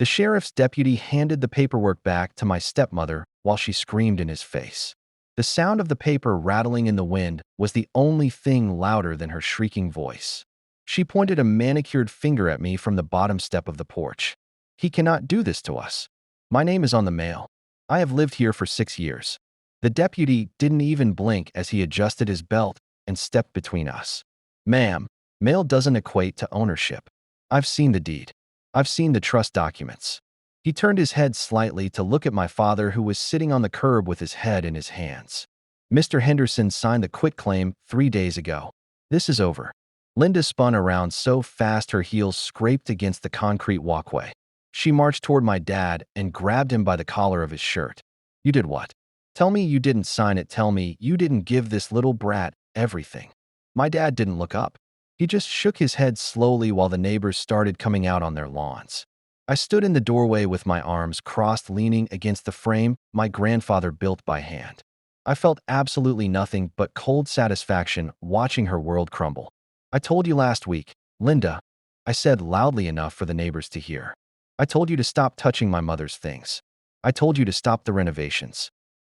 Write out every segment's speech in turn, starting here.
The sheriff's deputy handed the paperwork back to my stepmother while she screamed in his face. The sound of the paper rattling in the wind was the only thing louder than her shrieking voice. She pointed a manicured finger at me from the bottom step of the porch. He cannot do this to us. My name is on the mail. I have lived here for 6 years. The deputy didn't even blink as he adjusted his belt and stepped between us. Ma'am, mail doesn't equate to ownership. I've seen the deed. I've seen the trust documents. He turned his head slightly to look at my father, who was sitting on the curb with his head in his hands. Mr. Henderson signed the quitclaim 3 days ago. This is over. Linda spun around so fast her heels scraped against the concrete walkway. She marched toward my dad and grabbed him by the collar of his shirt. You did what? Tell me you didn't sign it. Tell me you didn't give this little brat everything. My dad didn't look up. He just shook his head slowly while the neighbors started coming out on their lawns. I stood in the doorway with my arms crossed, leaning against the frame my grandfather built by hand. I felt absolutely nothing but cold satisfaction watching her world crumble. I told you last week, Linda, I said loudly enough for the neighbors to hear. I told you to stop touching my mother's things. I told you to stop the renovations.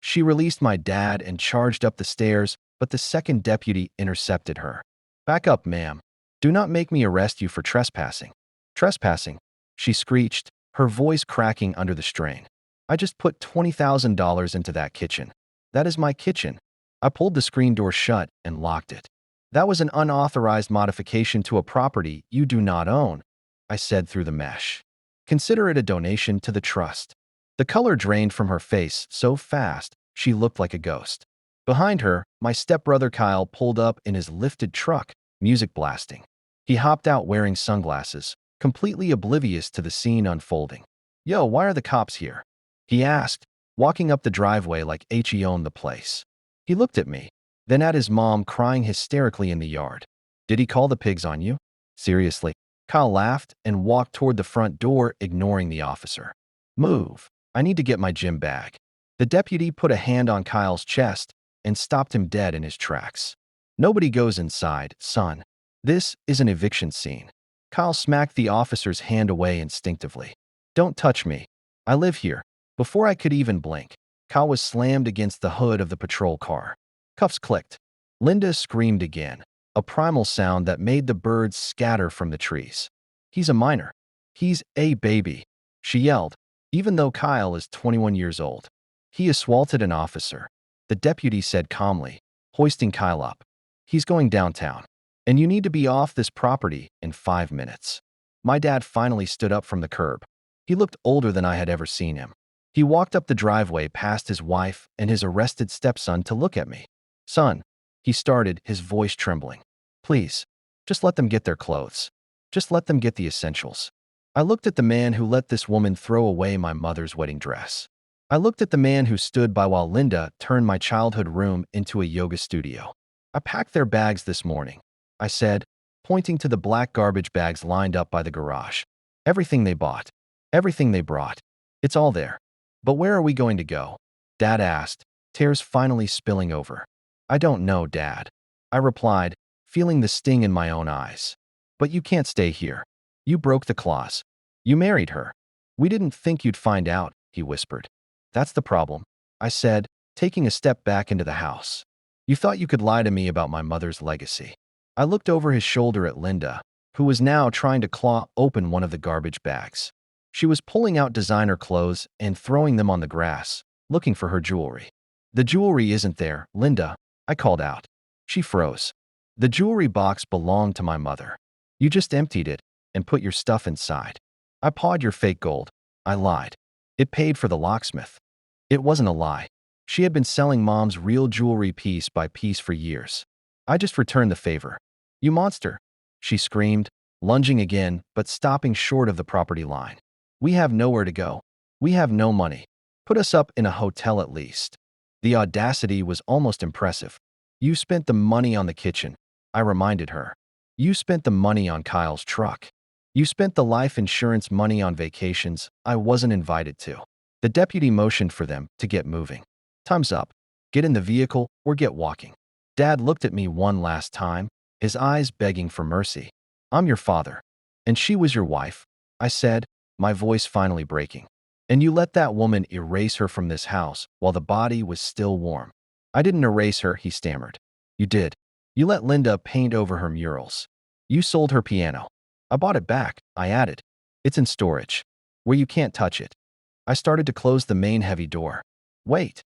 She released my dad and charged up the stairs, but the second deputy intercepted her. Back up, ma'am. Do not make me arrest you for trespassing. Trespassing, she screeched, her voice cracking under the strain. I just put $20,000 into that kitchen. That is my kitchen. I pulled the screen door shut and locked it. That was an unauthorized modification to a property you do not own, I said through the mesh. Consider it a donation to the trust. The color drained from her face so fast she looked like a ghost. Behind her, my stepbrother Kyle pulled up in his lifted truck, music blasting. He hopped out wearing sunglasses, completely oblivious to the scene unfolding. Yo, why are the cops here? He asked, walking up the driveway like he owned the place. He looked at me, then at his mom crying hysterically in the yard. Did he call the pigs on you? Seriously? Kyle laughed and walked toward the front door, ignoring the officer. Move. I need to get my gym bag. The deputy put a hand on Kyle's chest and stopped him dead in his tracks. Nobody goes inside, son. This is an eviction scene. Kyle smacked the officer's hand away instinctively. Don't touch me. I live here. Before I could even blink, Kyle was slammed against the hood of the patrol car. Cuffs clicked. Linda screamed again, a primal sound that made the birds scatter from the trees. He's a minor. He's a baby, she yelled, even though Kyle is 21 years old. He assaulted an officer, the deputy said calmly, hoisting Kyle up. He's going downtown, and you need to be off this property in 5 minutes. My dad finally stood up from the curb. He looked older than I had ever seen him. He walked up the driveway past his wife and his arrested stepson to look at me. Son, he started, his voice trembling. Please, just let them get their clothes. Just let them get the essentials. I looked at the man who let this woman throw away my mother's wedding dress. I looked at the man who stood by while Linda turned my childhood room into a yoga studio. I packed their bags this morning, I said, pointing to the black garbage bags lined up by the garage. Everything they bought. Everything they brought. It's all there. But where are we going to go? Dad asked, tears finally spilling over. I don't know, Dad. I replied, feeling the sting in my own eyes. But you can't stay here. You broke the clause. You married her. We didn't think you'd find out, he whispered. That's the problem, I said, taking a step back into the house. You thought you could lie to me about my mother's legacy. I looked over his shoulder at Linda, who was now trying to claw open one of the garbage bags. She was pulling out designer clothes and throwing them on the grass, looking for her jewelry. The jewelry isn't there, Linda, I called out. She froze. The jewelry box belonged to my mother. You just emptied it and put your stuff inside. I pawed your fake gold. I lied. It paid for the locksmith. It wasn't a lie. She had been selling Mom's real jewelry piece by piece for years. I just returned the favor. You monster, she screamed, lunging again, but stopping short of the property line. We have nowhere to go. We have no money. Put us up in a hotel at least. The audacity was almost impressive. You spent the money on the kitchen, I reminded her. You spent the money on Kyle's truck. You spent the life insurance money on vacations I wasn't invited to. The deputy motioned for them to get moving. Time's up. Get in the vehicle or get walking. Dad looked at me one last time, his eyes begging for mercy. I'm your father. And she was your wife, I said, my voice finally breaking. And you let that woman erase her from this house while the body was still warm. I didn't erase her, he stammered. You did. You let Linda paint over her murals. You sold her piano. I bought it back, I added. It's in storage, where you can't touch it. I started to close the main heavy door. Wait,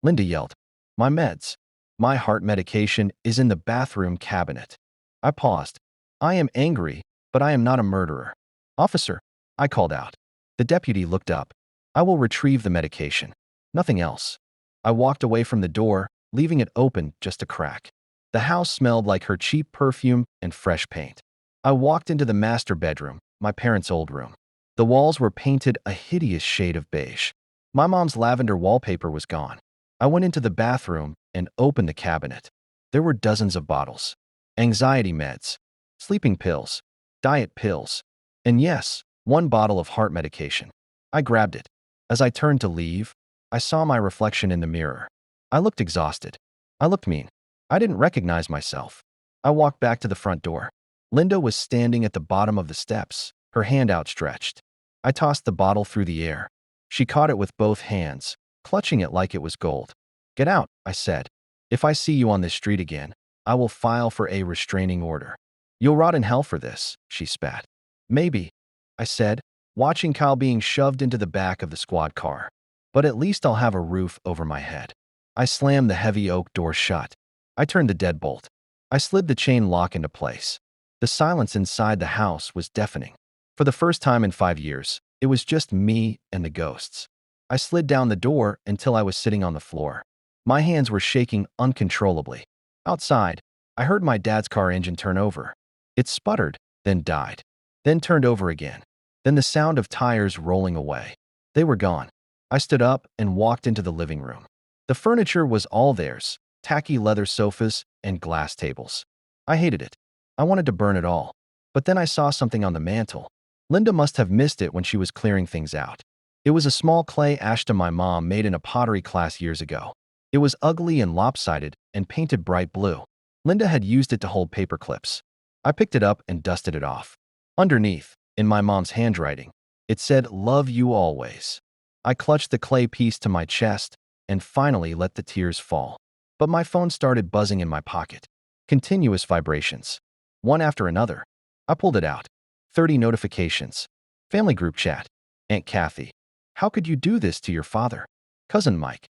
Linda yelled. My meds. My heart medication is in the bathroom cabinet. I paused. I am angry, but I am not a murderer. Officer, I called out. The deputy looked up. I will retrieve the medication. Nothing else. I walked away from the door, leaving it open just a crack. The house smelled like her cheap perfume and fresh paint. I walked into the master bedroom, my parents' old room. The walls were painted a hideous shade of beige. My mom's lavender wallpaper was gone. I went into the bathroom and opened the cabinet. There were dozens of bottles. Anxiety meds, sleeping pills, diet pills, and yes, one bottle of heart medication. I grabbed it. As I turned to leave, I saw my reflection in the mirror. I looked exhausted. I looked mean. I didn't recognize myself. I walked back to the front door. Linda was standing at the bottom of the steps, her hand outstretched. I tossed the bottle through the air. She caught it with both hands, clutching it like it was gold. Get out, I said. If I see you on this street again, I will file for a restraining order. You'll rot in hell for this, she spat. Maybe, I said, watching Kyle being shoved into the back of the squad car. But at least I'll have a roof over my head. I slammed the heavy oak door shut. I turned the deadbolt. I slid the chain lock into place. The silence inside the house was deafening. For the first time in 5 years, it was just me and the ghosts. I slid down the door until I was sitting on the floor. My hands were shaking uncontrollably. Outside, I heard my dad's car engine turn over. It sputtered, then died, then turned over again. Then the sound of tires rolling away. They were gone. I stood up and walked into the living room. The furniture was all theirs, tacky leather sofas and glass tables. I hated it. I wanted to burn it all. But then I saw something on the mantel. Linda must have missed it when she was clearing things out. It was a small clay ashta my mom made in a pottery class years ago. It was ugly and lopsided and painted bright blue. Linda had used it to hold paper clips. I picked it up and dusted it off. Underneath, in my mom's handwriting, it said, "Love you always." I clutched the clay piece to my chest and finally let the tears fall. But my phone started buzzing in my pocket. Continuous vibrations. One after another. I pulled it out. 30 notifications. Family group chat. Aunt Kathy. How could you do this to your father? Cousin Mike.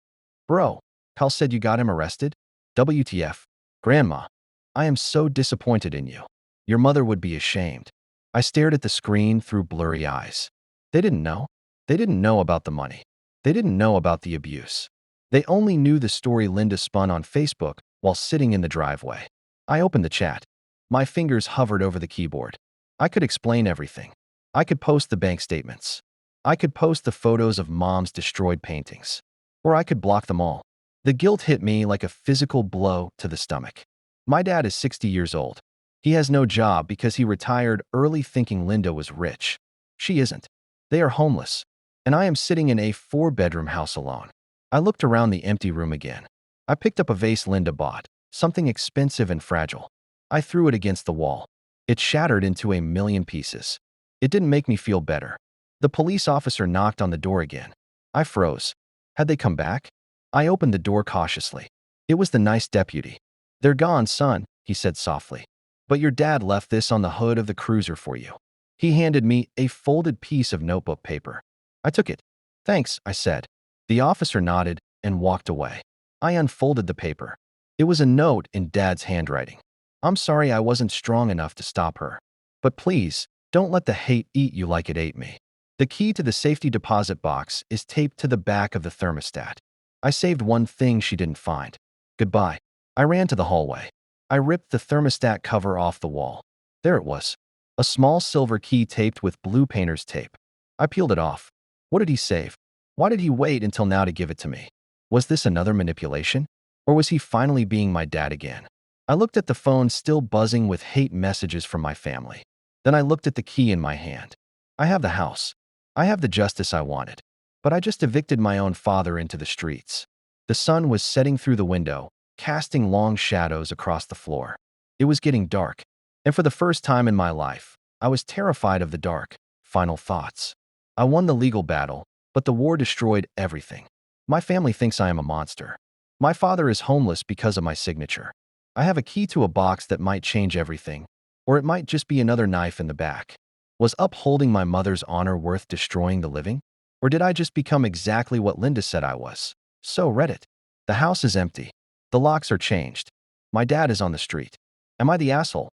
Bro, Kyle said you got him arrested? WTF. Grandma. I am so disappointed in you. Your mother would be ashamed. I stared at the screen through blurry eyes. They didn't know. They didn't know about the money. They didn't know about the abuse. They only knew the story Linda spun on Facebook while sitting in the driveway. I opened the chat. My fingers hovered over the keyboard. I could explain everything. I could post the bank statements. I could post the photos of mom's destroyed paintings. Or I could block them all. The guilt hit me like a physical blow to the stomach. My dad is 60 years old. He has no job because he retired early thinking Linda was rich. She isn't. They are homeless. And I am sitting in a 4-bedroom house alone. I looked around the empty room again. I picked up a vase Linda bought, something expensive and fragile. I threw it against the wall. It shattered into a million pieces. It didn't make me feel better. The police officer knocked on the door again. I froze. Had they come back? I opened the door cautiously. It was the nice deputy. They're gone, son, he said softly. But your dad left this on the hood of the cruiser for you. He handed me a folded piece of notebook paper. I took it. Thanks, I said. The officer nodded and walked away. I unfolded the paper. It was a note in Dad's handwriting. I'm sorry I wasn't strong enough to stop her. But please, don't let the hate eat you like it ate me. The key to the safety deposit box is taped to the back of the thermostat. I saved one thing she didn't find. Goodbye. I ran to the hallway. I ripped the thermostat cover off the wall. There it was. A small silver key taped with blue painter's tape. I peeled it off. What did he save? Why did he wait until now to give it to me? Was this another manipulation? Or was he finally being my dad again? I looked at the phone still buzzing with hate messages from my family. Then I looked at the key in my hand. I have the house. I have the justice I wanted. But I just evicted my own father into the streets. The sun was setting through the window, casting long shadows across the floor. It was getting dark. And for the first time in my life, I was terrified of the dark. Final thoughts. I won the legal battle, but the war destroyed everything. My family thinks I am a monster. My father is homeless because of my signature. I have a key to a box that might change everything, or it might just be another knife in the back. Was upholding my mother's honor worth destroying the living? Or did I just become exactly what Linda said I was? So Reddit. The house is empty. The locks are changed. My dad is on the street. Am I the asshole?